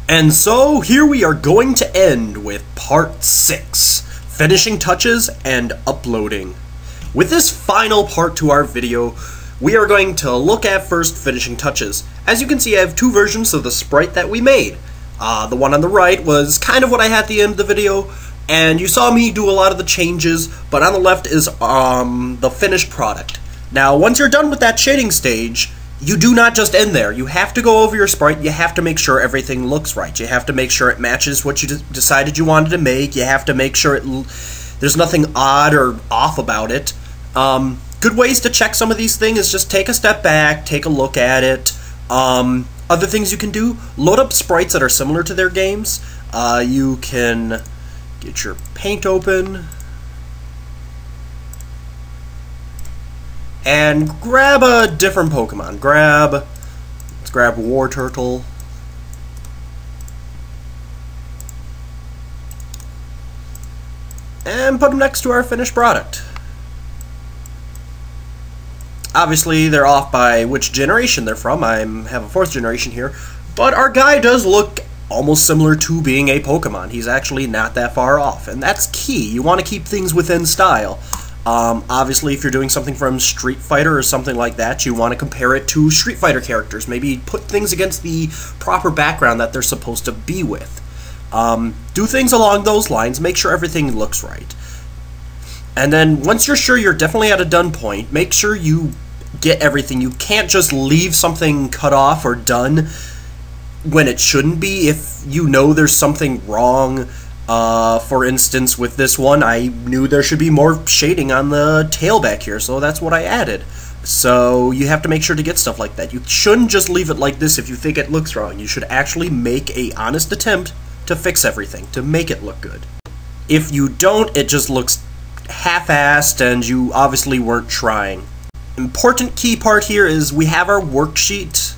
And so here we are going to end with part 6, finishing touches and uploading. With this final part to our video, we are going to look at first finishing touches. As you can see, I have two versions of the sprite that we made. The one on the right was kind of what I had at the end of the video, and you saw me do a lot of the changes, but on the left is the finished product. Now, once you're done with that shading stage, you do not just end there. You have to go over your sprite. You have to make sure everything looks right. You have to make sure it matches what you decided you wanted to make. You have to make sure there's nothing odd or off about it. Good ways to check some of these things is just take a step back, take a look at it. Other things you can do, load up sprites that are similar to their games. You can get your paint open and grab a different Pokemon. Let's grab War Turtle. And put them next to our finished product. Obviously, they're off by which generation they're from. I have a 4th generation here. But our guy does look almost similar to being a Pokemon. He's actually not that far off. And that's key. You want to keep things within style. Obviously, if you're doing something from Street Fighter or something like that, you want to compare it to Street Fighter characters. Maybe put things against the proper background that they're supposed to be with. Do things along those lines. Make sure everything looks right. And then, once you're sure you're definitely at a done point, make sure you get everything. You can't just leave something cut off or done when it shouldn't be. If you know there's something wrong, for instance, with this one, I knew there should be more shading on the tail back here, so that's what I added. So you have to make sure to get stuff like that. You shouldn't just leave it like this if you think it looks wrong. You should actually make an honest attempt to fix everything, to make it look good. If you don't, it just looks half-assed and you obviously weren't trying. Important key part here is we have our worksheet.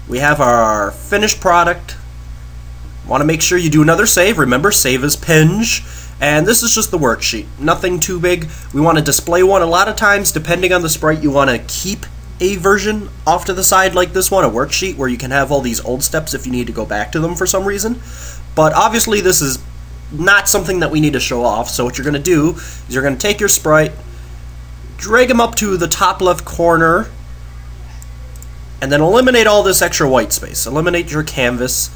We have our finished product. Want to make sure you do another save. Remember, save as pinch. And this is just the worksheet. Nothing too big. We want to display one. A lot of times, depending on the sprite, you want to keep a version off to the side like this one, a worksheet, where you can have all these old steps if you need to go back to them for some reason. But obviously, this is not something that we need to show off. So what you're going to do is you're going to take your sprite, drag him up to the top left corner, and then eliminate all this extra white space. Eliminate your canvas.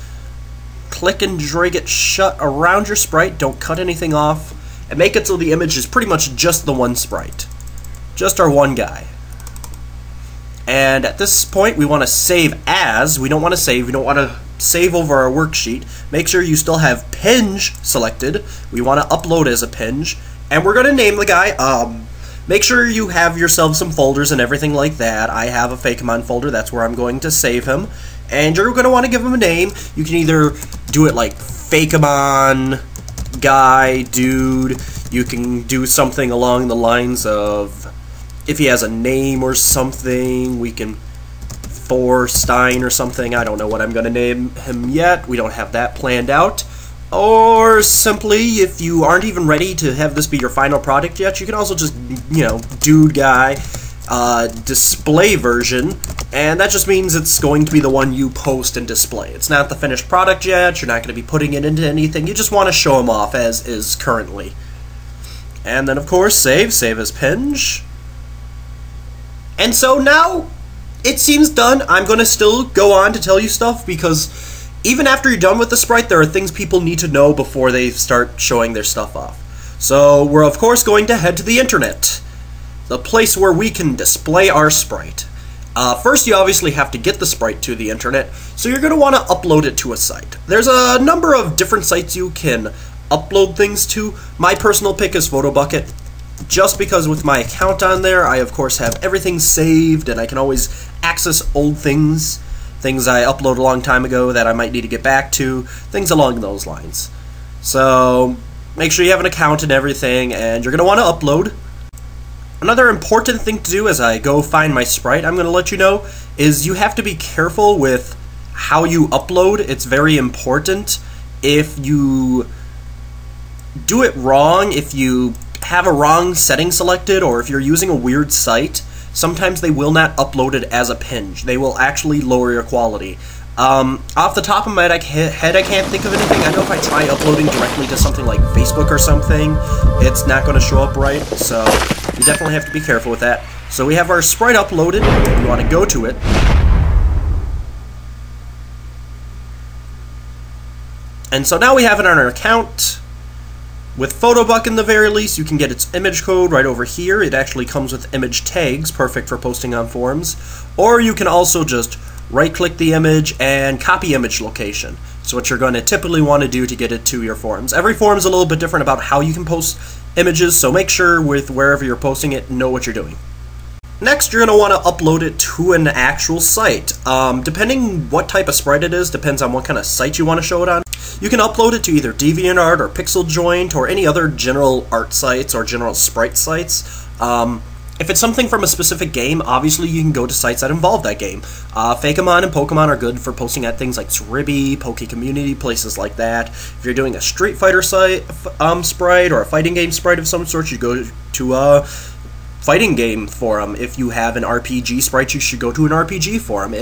Click and drag it shut around your sprite. Don't cut anything off. And make it so the image is pretty much just the one sprite. Just our one guy. And at this point, we want to save as. We don't want to save. We don't want to save over our worksheet. Make sure you still have Pinge selected. We want to upload as a Pinge. And we're going to name the guy. Make sure you have yourself some folders and everything like that. I have a Fakemon folder. That's where I'm going to save him. And you're going to want to give him a name. You can either do it like Fakemon, guy, dude. You can do something along the lines of, if he has a name or something, we can Thorstein or something. I don't know what I'm going to name him yet. We don't have that planned out. Or simply, if you aren't even ready to have this be your final product yet, you can also just, dude, guy, display version, and that just means it's going to be the one you post and display. It's not the finished product yet. You're not going to be putting it into anything. You just want to show them off as is currently. And then, of course, save as Pinge. And so now, it seems done. I'm going to still go on to tell you stuff, because even after you're done with the sprite, there are things people need to know before they start showing their stuff off. So we're, of course, going to head to the internet, the place where we can display our sprite. First, you obviously have to get the sprite to the internet, so you're going to want to upload it to a site. There's a number of different sites you can upload things to. My personal pick is PhotoBucket, just because with my account on there, I, of course, have everything saved, and I can always access old things I uploaded a long time ago that I might need to get back to, things along those lines. So make sure you have an account and everything, and you're going to want to upload. Another important thing to do as I go find my sprite, I'm going to let you know, is you have to be careful with how you upload. It's very important. If you do it wrong, if you have a wrong setting selected, or if you're using a weird site, sometimes they will not upload it as a pinch. They will actually lower your quality. Off the top of my head, I can't think of anything. I know if I try uploading directly to something like Facebook or something, it's not going to show up right, so you definitely have to be careful with that. So we have our sprite uploaded. We want to go to it. And so now we have it on our account. With Photobuck in the very least, you can get its image code right over here. It actually comes with image tags, perfect for posting on forums. Or you can also just right-click the image and copy image location. So what you're going to typically want to do to get it to your forums. Every forum is a little bit different about how you can post images, so make sure with wherever you're posting it, know what you're doing. Next, you're going to want to upload it to an actual site. Depending what type of sprite it is, depends on what kind of site you want to show it on. You can upload it to either DeviantArt or PixelJoint or any other general art sites or general sprite sites. If it's something from a specific game, obviously you can go to sites that involve that game. Fakemon and Pokemon are good for posting at things like Sribi, Poke Community, places like that. If you're doing a Street Fighter site, sprite or a fighting game sprite of some sort, you go to a fighting game forum. If you have an RPG sprite, you should go to an RPG forum.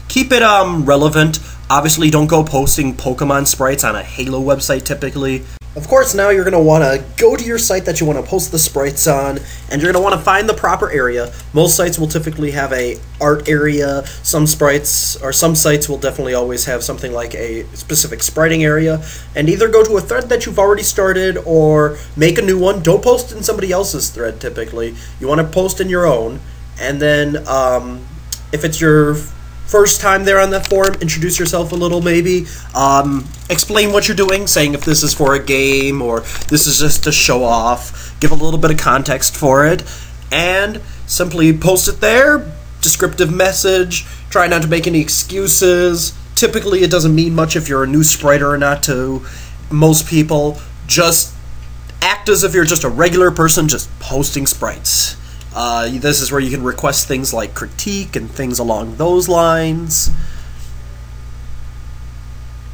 Keep it relevant. Obviously, don't go posting Pokemon sprites on a Halo website typically. Of course, now you're going to want to go to your site that you want to post the sprites on, and you're going to want to find the proper area. Most sites will typically have a art area. Some sites will definitely always have something like a specific spriting area. And either go to a thread that you've already started or make a new one. Don't post in somebody else's thread typically. You want to post in your own. And then if it's your first time there on that forum, introduce yourself a little maybe. Explain what you're doing, saying if this is for a game or this is just to show off. Give a little bit of context for it. And simply post it there. Descriptive message. Try not to make any excuses. Typically it doesn't mean much if you're a new spriter or not to most people. Just act as if you're just a regular person just posting sprites. This is where you can request things like critique and things along those lines.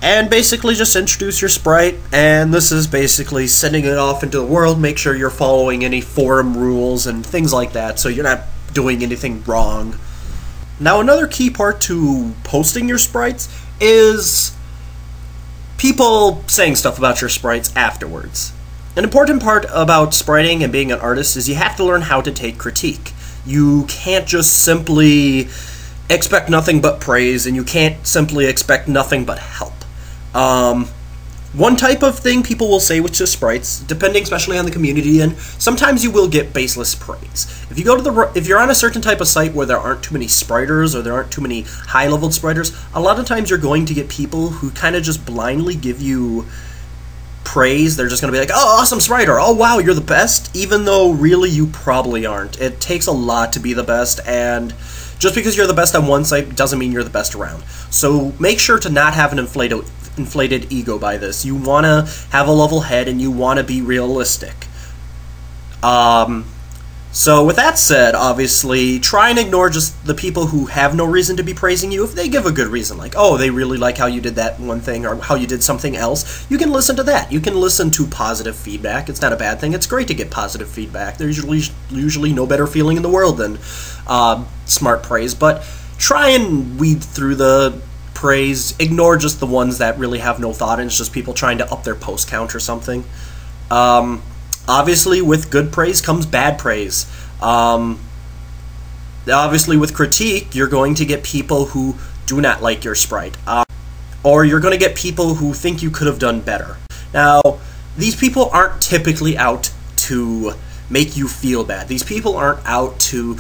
And basically just introduce your sprite, and this is basically sending it off into the world. Make sure you're following any forum rules and things like that, so you're not doing anything wrong. Now another key part to posting your sprites is people saying stuff about your sprites afterwards. An important part about spriting and being an artist is you have to learn how to take critique. You can't just simply expect nothing but praise, and you can't simply expect nothing but help. One type of thing people will say with just sprites, depending especially on the community, and sometimes you will get baseless praise. If you go to if you're on a certain type of site where there aren't too many spriters or there aren't too many high-level spriters, a lot of times you're going to get people who kind of just blindly give you praise. They're just going to be like, oh, awesome spriter, oh wow, you're the best, even though really you probably aren't. It takes a lot to be the best, and just because you're the best on one site doesn't mean you're the best around. So make sure to not have an inflated ego by this. You want to have a level head and you want to be realistic. So with that said, obviously, try and ignore just the people who have no reason to be praising you. If they give a good reason, like, oh, they really like how you did that one thing or how you did something else, you can listen to that. You can listen to positive feedback. It's not a bad thing. It's great to get positive feedback. There's usually no better feeling in the world than smart praise, but try and weed through the praise. Ignore just the ones that really have no thought and it's just people trying to up their post count or something. Obviously, with good praise comes bad praise. Obviously, with critique, you're going to get people who do not like your sprite. Or you're going to get people who think you could have done better. Now, these people aren't typically out to make you feel bad. These people aren't out to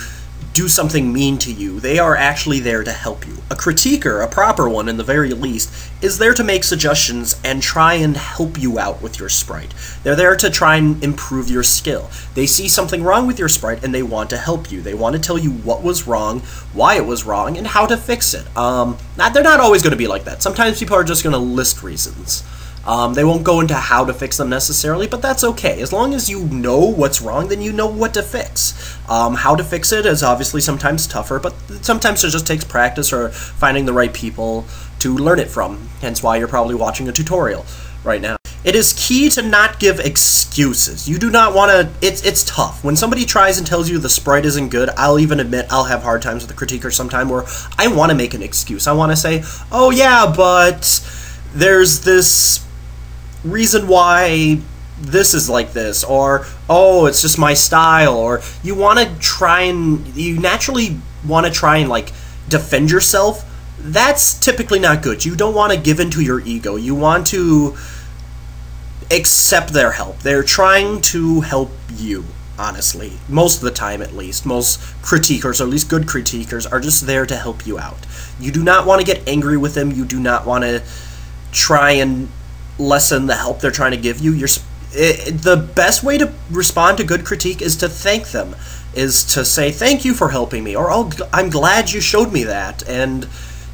do something mean to you. They are actually there to help you. A critiquer, a proper one in the very least, is there to make suggestions and try and help you out with your sprite. They're there to try and improve your skill. They see something wrong with your sprite and they want to help you. They want to tell you what was wrong, why it was wrong, and how to fix it. They're not always going to be like that. Sometimes people are just going to list reasons. They won't go into how to fix them necessarily, but that's okay. As long as you know what's wrong, then you know what to fix. How to fix it is obviously sometimes tougher, but sometimes it just takes practice or finding the right people to learn it from, hence why you're probably watching a tutorial right now. It is key to not give excuses. You do not want to... It's tough. When somebody tries and tells you the sprite isn't good, I'll even admit I'll have hard times with a critiquer sometime where I want to make an excuse. I want to say, oh yeah, but there's this reason why this is like this, or oh, it's just my style, or you want to try and... You naturally want to try and, like, defend yourself. That's typically not good. You don't want to give into your ego. You want to accept their help. They're trying to help you, honestly. Most of the time, at least. Most critiquers, or at least good critiquers, are just there to help you out. You do not want to get angry with them. You do not want to try and lessen the help they're trying to give you. The best way to respond to good critique is to thank them. Is to say, thank you for helping me, or oh, I'm glad you showed me that, and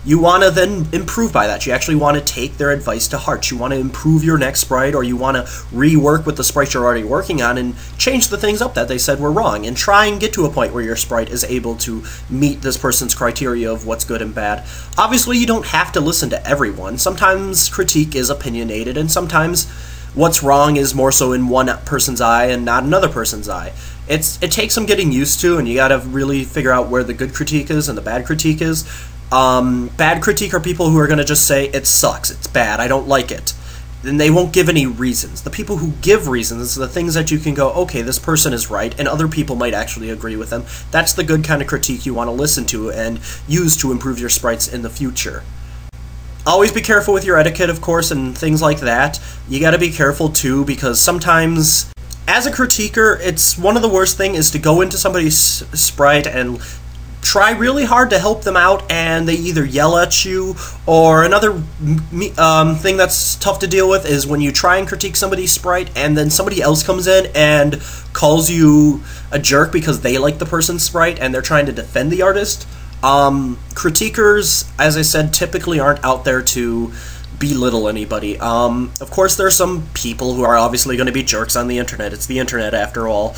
you want to then improve by that. You actually want to take their advice to heart. You want to improve your next sprite, or you want to rework with the sprite you're already working on and change the things up that they said were wrong, and try and get to a point where your sprite is able to meet this person's criteria of what's good and bad. Obviously, you don't have to listen to everyone. Sometimes critique is opinionated, and sometimes what's wrong is more so in one person's eye and not another person's eye. It takes some getting used to, and you gotta really figure out where the good critique is and the bad critique is. Bad critique are people who are going to just say, it sucks, it's bad, I don't like it. And they won't give any reasons. The people who give reasons, the things that you can go, okay, this person is right, and other people might actually agree with them, that's the good kind of critique you want to listen to and use to improve your sprites in the future. Always be careful with your etiquette, of course, and things like that. You gotta be careful, too, because sometimes, as a critiquer, it's one of the worst things is to go into somebody's sprite and try really hard to help them out, and they either yell at you, or another thing that's tough to deal with is when you try and critique somebody's sprite, and then somebody else comes in and calls you a jerk because they like the person's sprite, and they're trying to defend the artist. Critiquers, as I said, typically aren't out there to belittle anybody. Of course, there are some people who are obviously going to be jerks on the internet. It's the internet, after all.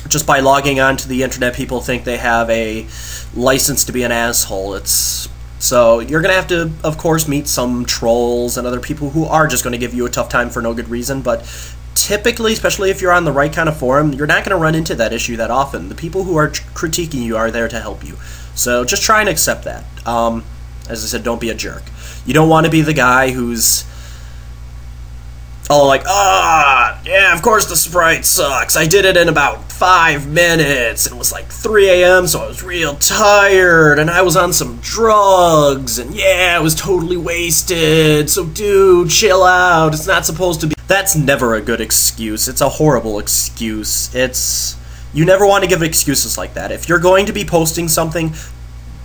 Just by logging onto the internet, people think they have a license to be an asshole. So you're going to have to, of course, meet some trolls and other people who are just going to give you a tough time for no good reason, but typically, especially if you're on the right kind of forum, you're not going to run into that issue that often. The people who are critiquing you are there to help you. So just try and accept that. As I said, don't be a jerk. You don't want to be the guy who's all like, yeah, of course the sprite sucks. I did it in about 5 minutes. It was like 3 a.m., so I was real tired, and I was on some drugs, and yeah, it was totally wasted. So dude, chill out. It's not supposed to be. That's never a good excuse. It's a horrible excuse. You never want to give excuses like that. If you're going to be posting something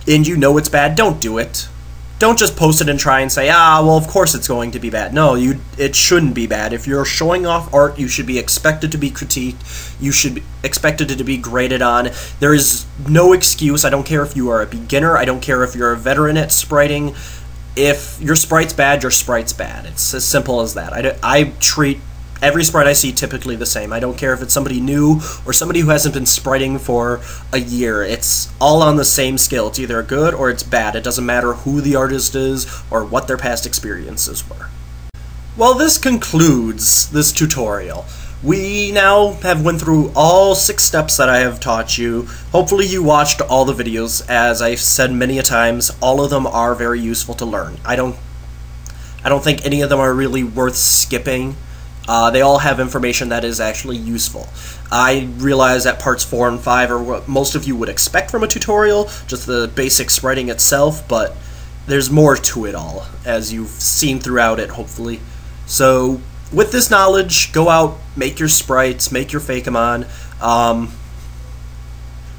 and you know it's bad, don't do it. Don't just post it and try and say, well, of course it's going to be bad. No, it shouldn't be bad. If you're showing off art, you should be expected to be critiqued. You should be expected to be graded on. There is no excuse. I don't care if you are a beginner. I don't care if you're a veteran at spriting. If your sprite's bad, your sprite's bad. It's as simple as that. I treat every sprite I see typically the same. I don't care if it's somebody new or somebody who hasn't been spriting for a year. It's all on the same scale. It's either good or it's bad. It doesn't matter who the artist is or what their past experiences were. Well, this concludes this tutorial. We now have went through all 6 steps that I have taught you. Hopefully you watched all the videos. As I've said many a times, all of them are very useful to learn. I don't think any of them are really worth skipping. They all have information that is actually useful. I realize that parts 4 and 5 are what most of you would expect from a tutorial, just the basic spriting itself, but there's more to it all, as you've seen throughout it, hopefully. So, with this knowledge, go out, make your sprites, make your Fakemon.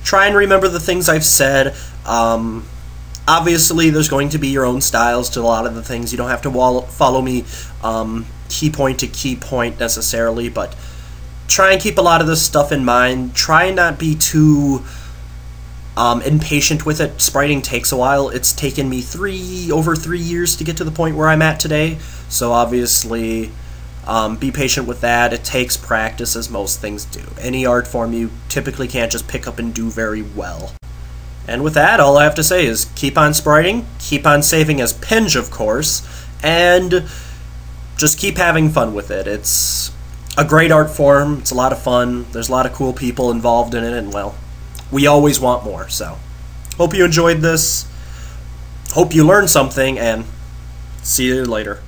Try and remember the things I've said. Obviously, there's going to be your own styles to a lot of the things. You don't have to follow me key point to key point necessarily, but try and keep a lot of this stuff in mind. Try and not be too impatient with it. Spriting takes a while. It's taken me over 3 years to get to the point where I'm at today, so obviously be patient with that. It takes practice, as most things do. Any art form you typically can't just pick up and do very well. And with that, all I have to say is keep on spriting, keep on saving as Pinge, of course, and just keep having fun with it. It's a great art form. It's a lot of fun. There's a lot of cool people involved in it, and, well, we always want more. So, hope you enjoyed this. Hope you learned something, and see you later.